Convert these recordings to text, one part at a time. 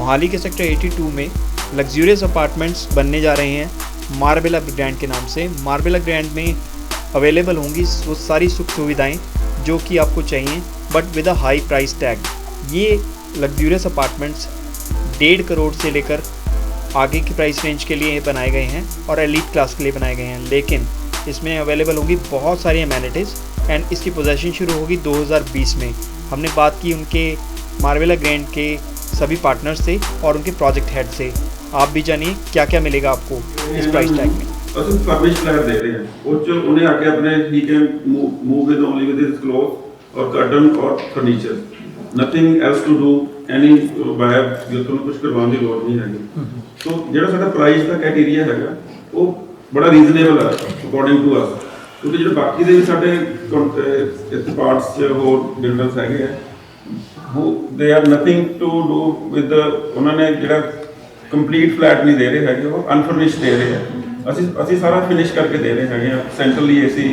मोहाली के सेक्टर 82 में luxurious apartments बनने जा रहे हैं मार्बेला ब्रांड के नाम से। मार्बेला ब्रांड में अवेलेबल होंगी वो सारी सुख सुविधाएं जो कि आपको चाहिए, but with a high price tag. ये लग्जूरियस अपार्टमेंट्स 1.5 करोड़ से लेकर आगे की प्राइस रेंज के लिए बनाए गए हैं और एलीट क्लास के लिए बनाए गए हैं, लेकिन इसमें अवेलेबल होंगी बहुत सारी अमेनिटीज़ एंड इसकी पोजेसन शुरू होगी 2020 में। हमने बात की उनके मार्बेला ग्रैंड के सभी पार्टनर्स से और उनके प्रोजेक्ट हेड से। आप भी जानिए क्या क्या मिलेगा आपको इस प्राइस टैग में। फर्निश्ड फ्लैट दे रहे हैं वो जो उन्हें आके अपने ही can move with only with his cloth और कर्टन और furniture, nothing else to do any बाहर बिल्कुल कुछ करवाने की लोड़ नहीं है। तो ਜਿਹੜਾ ਸਾਡਾ ਪ੍ਰਾਈਸ ਦਾ ਕ੍ਰਾਈਟੇਰੀਆ ਹੈਗਾ ਉਹ ਬੜਾ ਰੀਜ਼ਨੇਬਲ ਹੈ ਅਕੋਰਡਿੰਗ ਟੂ ਅਸ, ਕਿਉਂਕਿ ਜਿਹੜੇ ਬਾਕੀ ਦੇ ਵੀ ਸਾਡੇ ਇਸ ਪਾਰਟਸ ਚ ਹੋਰ ਬਿਲਡਰਸ ਹੈਗੇ ਆ ਉਹ they are nothing to do with ਉਹਨਾਂ ਨੇ ਜਿਹੜਾ ਕੰਪਲੀਟ ਫਲੈਟ ਨਹੀਂ ਦੇ ਰਹੇ ਹੈਗੇ, ਉਹ ਅਨਫਰਨਿਸ਼ਡ ਦੇ ਰਹੇ ਆ। ਅਸੀਂ ਸਾਰਾ ਫਿਨਿਸ਼ ਕਰਕੇ ਦੇ ਰਹੇ ਹੈਗੇ ਆ। ਸੈਂਟਰਲੀ ਏਸੀ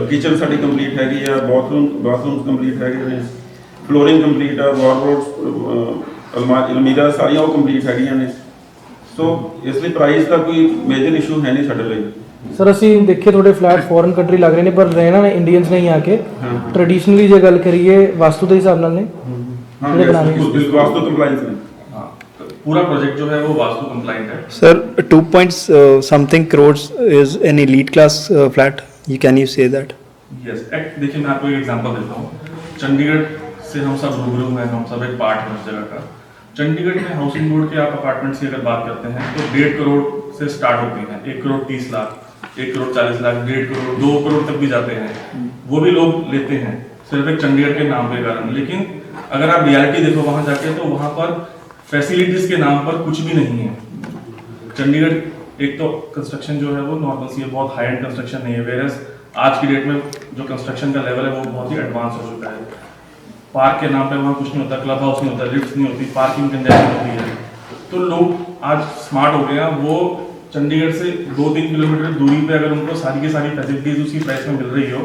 ਕਿਚਨ ਸਾਡੀ ਕੰਪਲੀਟ ਹੈਗੀ ਆ, ਬਾਥਰੂਮਸ ਕੰਪਲੀਟ ਹੈਗੇ ਨੇ, ਫਲੋਰਿੰਗ ਕੰਪਲੀਟ ਆ, ਵਾਰਡਰੋਬਸ ਅਲਮੀਰਾ ਸਾਰੀਆਂ ਉਹ ਕੰਪਲੀਟ ਹੈਗੀਆਂ ਨੇ। ਸੋ ਇਸ ਲਈ ਪ੍ਰਾਈਸ ਦਾ ਕੋਈ ਮੇਜਰ ਇਸ਼ੂ ਹੈ ਨਹੀਂ ਸਾਡੇ ਲਈ। ਸਰ ਅਸੀਂ ਦੇਖੇ ਤੁਹਾਡੇ ਫਲੈਟ ਫੋਰਨ ਕੰਟਰੀ ਲੱਗ ਰਹੇ ਨੇ, ਪਰ ਰਹਿਣਾ ਨੇ ਇੰਡੀਅਨਸ ਨਹੀਂ ਆ ਕੇ ਟ੍ਰੈਡੀਸ਼ਨਲੀ ਜੇ ਗੱਲ ਕਰੀਏ ਵਾਸਤੂ ਦੇ ਹਿਸਾਬ ਨਾਲ ਨੇ ਜਿਹੜੇ ਬਣਾ ਰਹੇ ਨੇ, वास्तु कंप्लायंस में पूरा प्रोजेक्ट जो है वो वास्तु कंप्लायंट है। Sir 2.something crores is an elite class flat. Can you say that? Yes, देखिए मैं आपको एक एग्जांपल देता हूँ। चंडीगढ़ से हम सब रूबरू हैं, हम सब एक पार्ट है उस जगह का। चंडीगढ़ में हाउसिंग बोर्ड के आप अपार्टमेंट्स की अगर बात करते हैं तो 1.5 करोड़ से स्टार्ट होती हैं, 1 करोड़ 30 लाख, 1 करोड़ 40 लाख, 1.5 करोड़ 2 करोड़ तक भी जाते हैं। वो भी लोग लेते हैं सिर्फ एक चंडीगढ़ के नाम के कारण। लेकिन अगर आप रियलिटी देखो वहाँ जाके तो वहाँ पर फैसिलिटीज के नाम पर कुछ भी नहीं है। चंडीगढ़ एक तो कंस्ट्रक्शन जो है वो नॉर्मल सी है, बहुत हाई एंड कंस्ट्रक्शन नहीं है, वेरस आज की डेट में जो कंस्ट्रक्शन का लेवल है वो बहुत ही एडवांस हो चुका है। पार्क के नाम पे वहाँ कुछ नहीं होता, क्लब हाउस नहीं होता, लिफ्ट नहीं होती, पार्किंग कंजेशन होती है। तो लोग आज स्मार्ट हो गए हैं, वो चंडीगढ़ से 2-3 किलोमीटर दूरी पे अगर उनको सारी की सारी फैसिलिटीज उसी प्राइस में मिल रही हो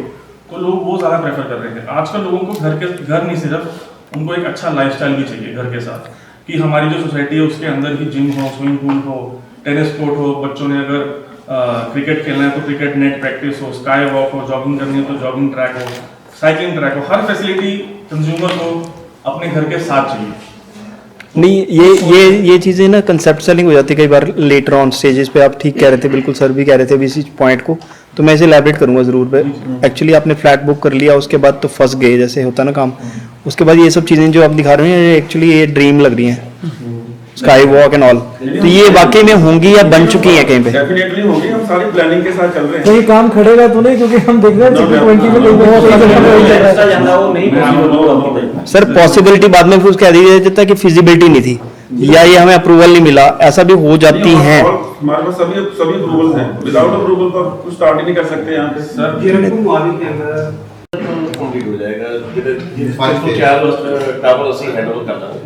तो लोग वो ज़्यादा प्रेफर कर रहे हैं। आजकल लोगों को घर नहीं, सिर्फ उनको एक अच्छा लाइफस्टाइल भी चाहिए घर के साथ, कि हमारी जो सोसाइटी है उसके अंदर ही जिम हो, स्विमिंग पूल हो, टेनिस कोर्ट हो, बच्चों ने अगर क्रिकेट खेलना है तो क्रिकेट नेट प्रैक्टिस हो, स्काई वॉक हो, जॉगिंग करनी है तो जॉगिंग ट्रैक हो, साइकिलिंग ट्रैक हो, हर फैसिलिटी कंज्यूमर को अपने घर के साथ चाहिए। नहीं, ये चीज़ें ना कंसेप्ट सेलिंग हो जाती है कई बार लेटर ऑन स्टेजेस पे। आप ठीक कह रहे थे, बिल्कुल सर भी कह रहे थे अभी इसी पॉइंट को, तो मैं इसे एलैबोरेट करूंगा ज़रूर पे। एक्चुअली आपने फ्लैट बुक कर लिया, उसके बाद तो फंस गए जैसे होता ना काम, उसके बाद ये सब चीज़ें जो आप दिखा रहे हैं एक्चुअली ये ड्रीम लग रही हैं, स्काई वॉक एंड ऑल, तो ये वाकई में होंगी या बन चुकी हैं कहीं पे? डेफिनेटली होंगी, हम सारी प्लानिंग के साथ चल रहे हैं। कहीं काम खड़ेगा तो नहीं, क्योंकि हम देख रहे हैं 20 में लोग सर पॉसिबिलिटी बाद में कुछ कह दिया जाता है कि फिजिबिलिटी नहीं थी या ये हमें अप्रूवल नहीं मिला, ऐसा भी हो जाती हैं। हमारे पास सभी अप्रूवल्स हैं, विदाउट अप्रूवल तो कुछ स्टार्ट ही नहीं कर सकते यहाँ पे। सर मोहाली के अंदर कंप्लीट हो जाएगा, जिसको 4 टावर ਅਸੀਂ हैंडओवर करना है,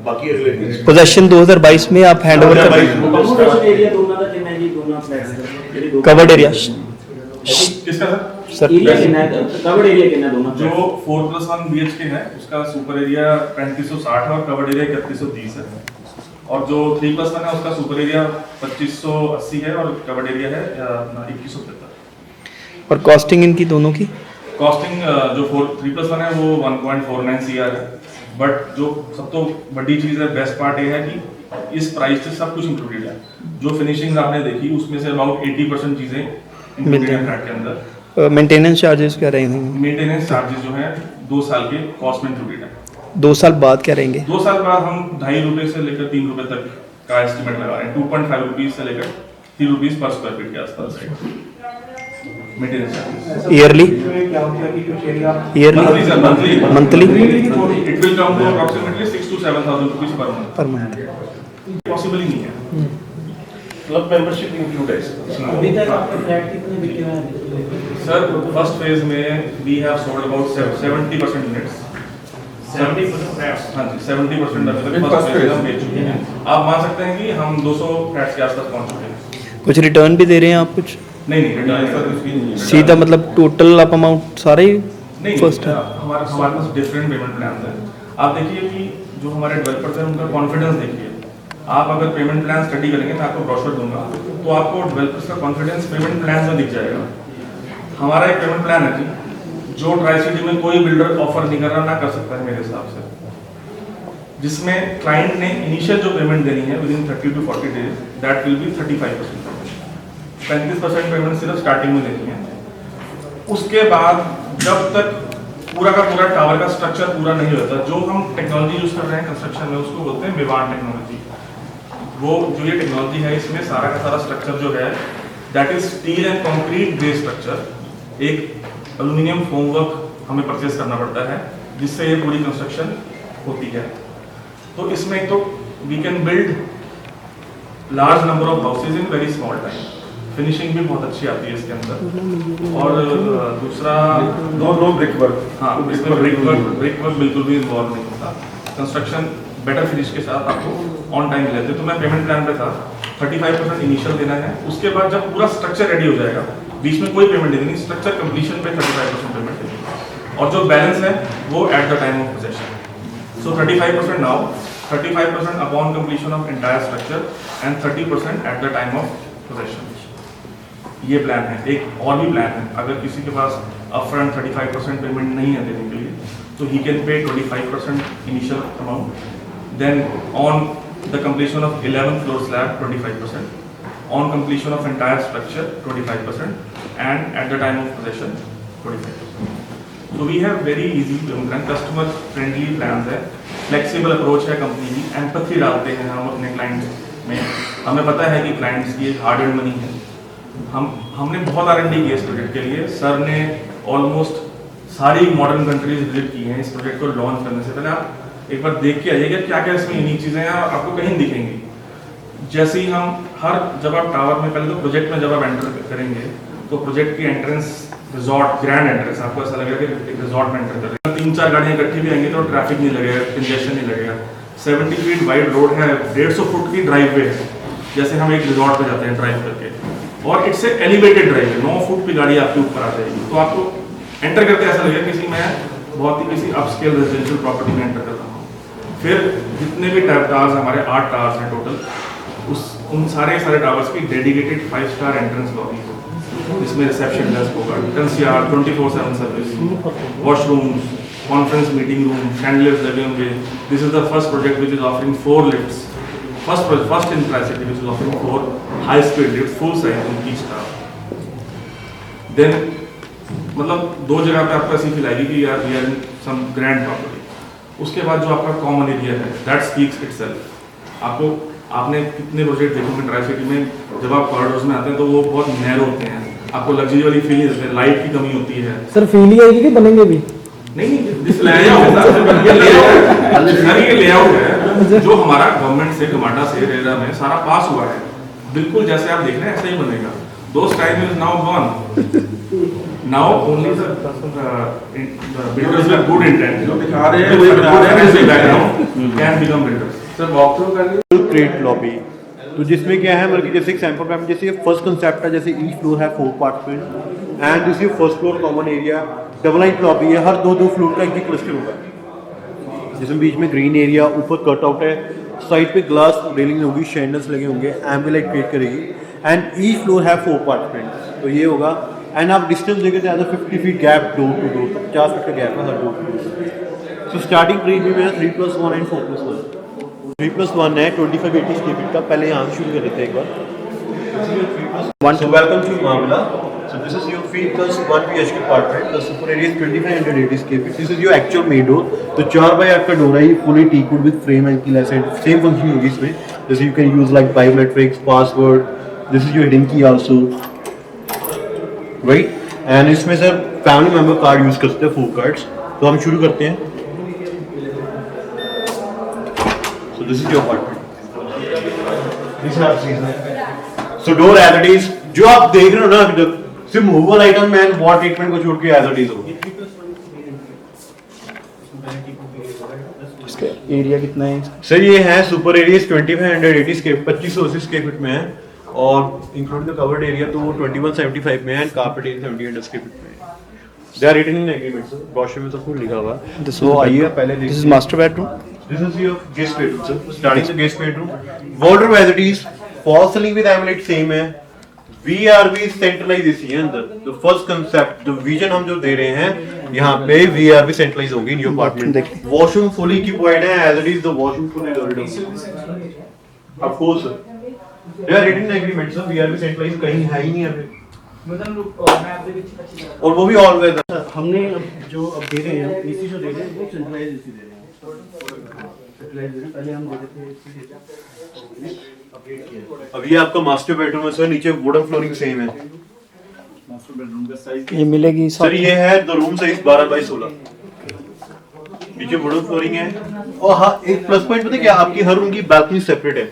बाकी अगले पोजेशन 2022 में आप हैंड ओवर कर एरिया दोनों का कितना जी, दोनों फ्लैट्स कवर्ड एरिया किसका सर? एरिया कितना है, कवर्ड एरिया कितना है दोनों? जो 4+1 BHK है उसका सुपर एरिया 3560 है और कवर्ड एरिया 3130 है, और जो 3+1 है उसका सुपर एरिया 2580 है और कवर्ड एरिया है 2175। और कॉस्टिंग इनकी दोनों की? कॉस्टिंग जो 3+1 है वो 1.49 CR है, बट जो सब तो बड़ी चीज़ है, बेस्ट पार्ट ये है कि इस प्राइस से सब कुछ इंक्लूडेड है। जो फिनिशिंग आपने देखी उसमें से अबाउट 80% चीज़ें इंक्लूडेड है फ्लैट के अंदर। मेंटेनेंस चार्जेस क्या रहेंगे? मेंटेनेंस चार्जेस जो है 2 साल के कॉस्ट में इंक्लूडेड है। 2 साल बाद क्या रहेंगे? 2 साल बाद हम 2.5 रुपये से लेकर 3 रुपये तक का एस्टिमेट लगा रहे हैं। 2.5 रुपीज़ से लेकर 3 रुपीज़ पर स्क्वायर फीट के आसपास maintenance charges. Yearly monthly it will come to approximately 6,000 to 7,000 rupees per month. Possible ही नहीं है। क्लब मेंबरशिप इंक्लूड है इसमें। अभी तक आपके फ्लैट कितने बिके हैं? सर फर्स्ट फेज में we have sold about 70% units. 70% flats, हाँ जी 70% अभी तक फर्स्ट फेज हम बेच चुके हैं। आप मान सकते हैं कि हम 200 फ्लैट्स के आसपास पहुंच चुके हैं। कुछ रिटर्न भी दे रहे हैं आप कुछ? नहीं रिटर्न सीधा मतलब टोटल आप अमाउंट सारे नहीं फर्स्ट है? हमारे पास डिफरेंट पेमेंट प्लान है। आप देखिए कि जो हमारे डेवलपर्स हैं उनका कॉन्फिडेंस देखिए। आप अगर पेमेंट प्लान स्टडी करेंगे, मैं आपको ब्रोशर दूंगा, तो आपको डेवलपर्स का कॉन्फिडेंस पेमेंट प्लान में दिख जाएगा। हमारा एक पेमेंट प्लान है जी, जो ट्राई सिटी में कोई बिल्डर ऑफर नहीं कर रहा, ना कर सकता है मेरे हिसाब से, जिसमें क्लाइंट ने इनिशियल जो पेमेंट देनी है with in 30 to 40 days, that will be 35%। 35% payment सिर्फ स्टार्टिंग में देनी है। उसके बाद जब तक पूरा का पूरा टावर का स्ट्रक्चर पूरा नहीं होता, जो हम टेक्नोलॉजी यूज कर रहे हैं कंस्ट्रक्शन में उसको बोलते हैं विवान टेक्नोलॉजी। वो जो ये टेक्नोलॉजी है, इसमें सारा का सारा स्ट्रक्चर जो है that is steel and concrete based structure. एक एल्यूमिनियम फोमवर्क हमें परचेज करना पड़ता है जिससे ये पूरी कंस्ट्रक्शन होती है। तो इसमें एक तो we can build large number of houses in very small time, finishing भी बहुत अच्छी आती है इसके अंदर। और दूसरा नो ब्रिक वर्क। हाँ, इसमें ब्रिक वर्क बिल्कुल भी इन्वॉल्व नहीं होता। कंस्ट्रक्शन बेटर फिनिश के साथ आपको ऑन टाइम मिल जाते। तो मैं पेमेंट प्लान पे था 35% इनिशियल देना है, उसके बाद जब पूरा स्ट्रक्चर रेडी हो जाएगा, बीच में कोई पेमेंट नहीं देनी, स्ट्रक्चर कंप्लीशन पे 35% पेमेंट देनी, और जो बैलेंस है वो at the time of possession. So 35% now, 35% upon completion of entire structure and 30% at the time of possession. ये प्लान है। एक और भी प्लान है, अगर किसी के पास अपफ्रंट 35% पेमेंट नहीं है देने के लिए, तो ही can pay 25% initial amount, then on the completion of 11th floor slab 25%, on completion of entire structure 25%, and at the time of possession 25%. So we have very easy and customer friendly plans है, flexible approach है company की, empathy डालते हैं हम अपने clients में। हमें पता है कि clients की हार्ड एंड मनी है। हमने बहुत R&D की इस प्रोजेक्ट के लिए। सर ने ऑलमोस्ट सारी मॉडर्न कंट्रीज विजिट की हैं इस प्रोजेक्ट को लॉन्च करने से पहले। आप एक बार देख के आइएगा क्या क्या इसमें यूनिक चीज़ें हैं, आपको कहीं दिखेंगी। जैसे ही हम जब आप टावर में, पहले तो प्रोजेक्ट में जब आप एंटर करेंगे तो प्रोजेक्ट की एंट्रेंस रिजॉर्ट ग्रैंड एंट्रेंस, आपको ऐसा लगेगा कि एक रिजॉर्ट में एंटर कर रहे हैं। 3-4 गाड़ियाँ इकट्ठी भी आएंगी तो ट्रैफिक नहीं लगेगा, कंजेशन नहीं लगेगा। 70 फीट वाइड रोड है, 150 फुट की ड्राइव वे है, जैसे हम एक रिजॉर्ट पे जाते हैं ड्राइव करके, और इट्स ए एलिवेटेड ड्राइव है, 9 फुट की गाड़ी आपके ऊपर आ जाएगी। तो आपको एंटर करते ऐसा लगेगा किसी मैं बहुत ही किसी अपस्केल रेजिडेंशियल प्रॉपर्टी में एंटर करता हूँ। फिर जितने भी टावर्स, हमारे 8 टावर्स हैं टोटल, उन सारे टावर्स की डेडिकेटेड 5-star एंट्रेंस लॉबी हो, जिसमें रिसेप्शन डेस्क होगा, concierge 24/7 service, washrooms, conference meeting room, chandeliers लगे होंगे। This is the first project which is offering 4 lifts, first in tricity which is offering 4 high speed lift, full size in each tower. Then मतलब 2 जगह पे आपको ऐसी feel आएगी कि यार we are in some grand property. उसके बाद जो आपका कॉमन एरिया है दैट स्पीक्स इटसेल्फ। आपने कितने प्रोजेक्ट देखे होंगे ट्राई सिटी में, जब आप कॉरिडोर्स में आते हैं तो वो बहुत नैरो होते हैं, आपको लग्जरी वाली फील नहीं देते, लाइट की कमी होती है। सर फील ही आएगी कि बनेंगे भी? नहीं, दिस लेआउट है जो हमारा गवर्नमेंट से, गमाडा से, रेरा में सारा पास हुआ है, बिल्कुल जैसे आप देख रहे हैं ऐसा ही बनेगा। दोस time is now gone. Now only the builders with good intent जो दिखा रहे हैं वही बना रहे हैं, background can become builders. Sir walk through कर लीजिए। क्रिएट लॉबी, तो जिसमें क्या है मतलब कि जैसे एक सैंपल प्लान, जैसे ये फर्स्ट कंसेप्ट है, जैसे ईच फ्लोर है 4 apartment and this is first floor common area, double line lobby है, हर 2-2 फ्लोर का एक क्लस्टर होगा, जिसमें बीच में ग्रीन एरिया, ऊपर कटआउट है, साइड पे ग्लास रेलिंग होगी, शैंडल्स लगे होंगे, एम्बिएंट लाइट क्रिएट करेगी, एंड ईच फ्लोर है 4 अपार्टमेंट। तो ये होगा, एंड आप डिस्टेंस देखें तो 50 feet gap door to door, 50 feet का गैप है हर door to door. So starting premium है 3+1 एंड 4+1। 3+1 है 25-80 स्क्वायर फीट का। पहले यहाँ से शुरू कर लेते हैं एक बार। So welcome to Mavila. So this is your 3+1 BHK apartment. The super area is 2580 square feet. This is your actual main door. तो 4x8 का डोर है, ये fully teakwood with frame and keyless and same function होगी इसमें। जैसे you can use like biometrics, password. This is your hidden key also. Right? And इसमें sir family member card use कर सकते हैं, 4 कार्ड्स। तो हम शुरू करते हैं। So this is your apartment. This is our season. So door as it is, जो आप देख रहे हो ना अभी तक, सिर्फ मूवेबल आइटम में वॉल ट्रीटमेंट को छोड़ के एज इट इज होगा। इसका एरिया कितना है? सर ये है super area 2580 square 2580 square feet में है, और इंक्लूडिंग द कवर्ड एरिया तो 2175 में है, and carpet area 70 square feet में है। They are written in agreement sir, brochure में सब कुछ लिखा हुआ है। तो आइए पहले this is master bedroom. This is your guest bedroom, sir. Starting the guest bedroom. Wardrobe as it is. Fall ceiling with emerald same है. VRV centralized इसी है अंदर. The first concept, the vision हम जो दे रहे हैं, यहाँ पे VRV centralized होगी in your apartment. Washroom fully equipped है. As it is, the washroom fully loaded. Of course, sir. They are written in agreement, sir. VRV centralized कहीं है ही नहीं अभी. और वो भी ऑलवेज हमने अब जो अब दे रहे हैं एसी जो दे रहे हैं वो सेंट्रलाइज एसी दे रहे हैं। सेंट्रलाइज दे रहे हैं, पहले हम दे रहे थे एसी देते हैं, अपडेट किया। अब ये आपका मास्टर बेडरूम है सर, नीचे वुडन फ्लोरिंग सेम है। मास्टर बेडरूम का साइज ये मिलेगी सर ये है द रूम साइज 12x16, नीचे वुडन फ्लोरिंग है। और हाँ एक प्लस पॉइंट पता है क्या, आपकी हर रूम की बालकनी सेपरेट है,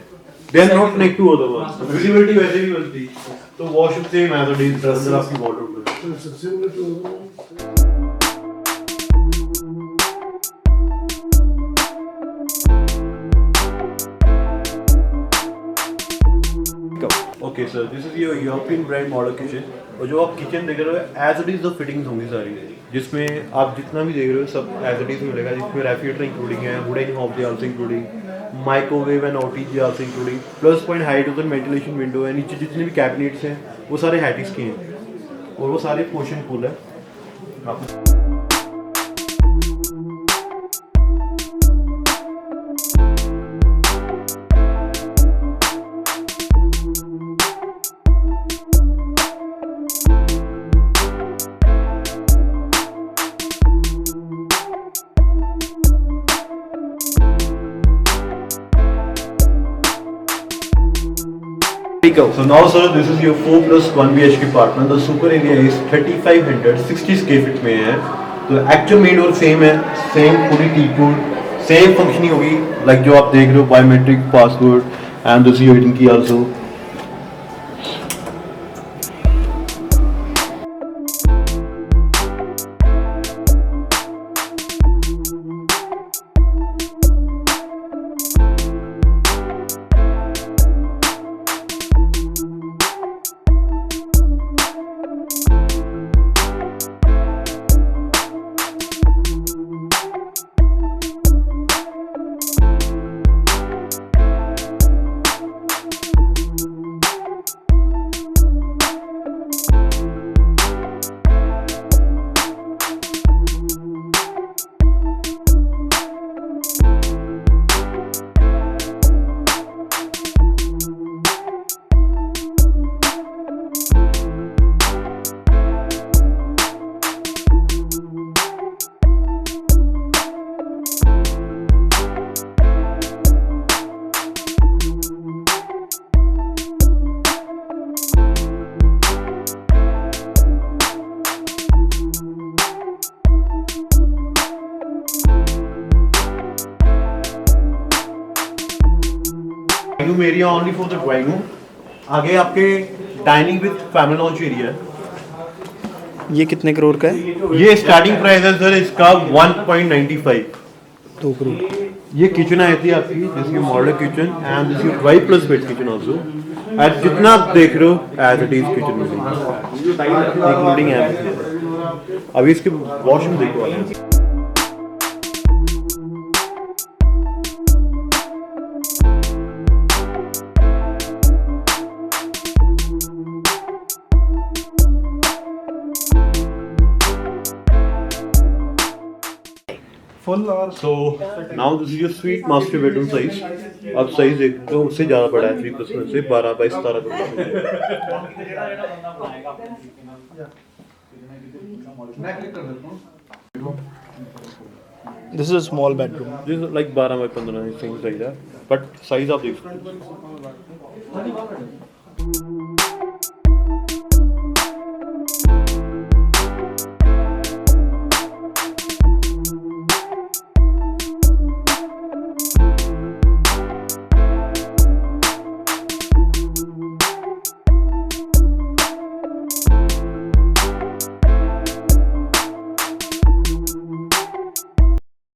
they are not connect to other one, visibility वैसे भी मिलती है। तो वॉशरूम सेम है, तो इज अंदर आपकी वार्डरोब है। Okay sir, this is your European brand model kitchen. और जो आप किचन देख रहे हो as it is the fittings होंगी सारी, जिसमें आप जितना भी देख रहे हो सब एज इट इज मिलेगा, जिसमें रेफ्रिजरेटर इंक्लूडिंग है, wooden hob also including, microwave and OTG also including, plus point hydrogen ventilation window है, नीचे जितने भी कैबिनेट्स हैं वो सारे हैटिक्स के हैं और वो सारे पोर्शन फुल है। So now sir, this is your 4+1 BHK apartment. The super area is 3500 60 square feet में है। तो एक्चुअल मेन डोर सेम है, सेम पूरी टी-कोड, सेम फंक्शनिंग होगी लाइक जो आप देख रहे हो, biometric password and this your heating की also. Room area only for the drawing room. आगे आपके dining with family lounge area है। ये कितने करोड़ का है? ये स्टार्टिंग प्राइस है सर इसका 1.95, 2 करोड़। ये किचन आई थी आपकी, जिसकी model kitchen and this white plus bed kitchen also. As जितना आप देख रहे हो एज इट इज किचन में इंक्लूडिंग है। अभी इसके वॉशरूम देखो आप। So now this is your suite master bedroom size. अब साइज देखते हो उससे ज़्यादा बड़ा है, 3+1 से 12x17 This is a small bedroom. This is like 12x15 same size है, बट साइज आप देख सकते हो।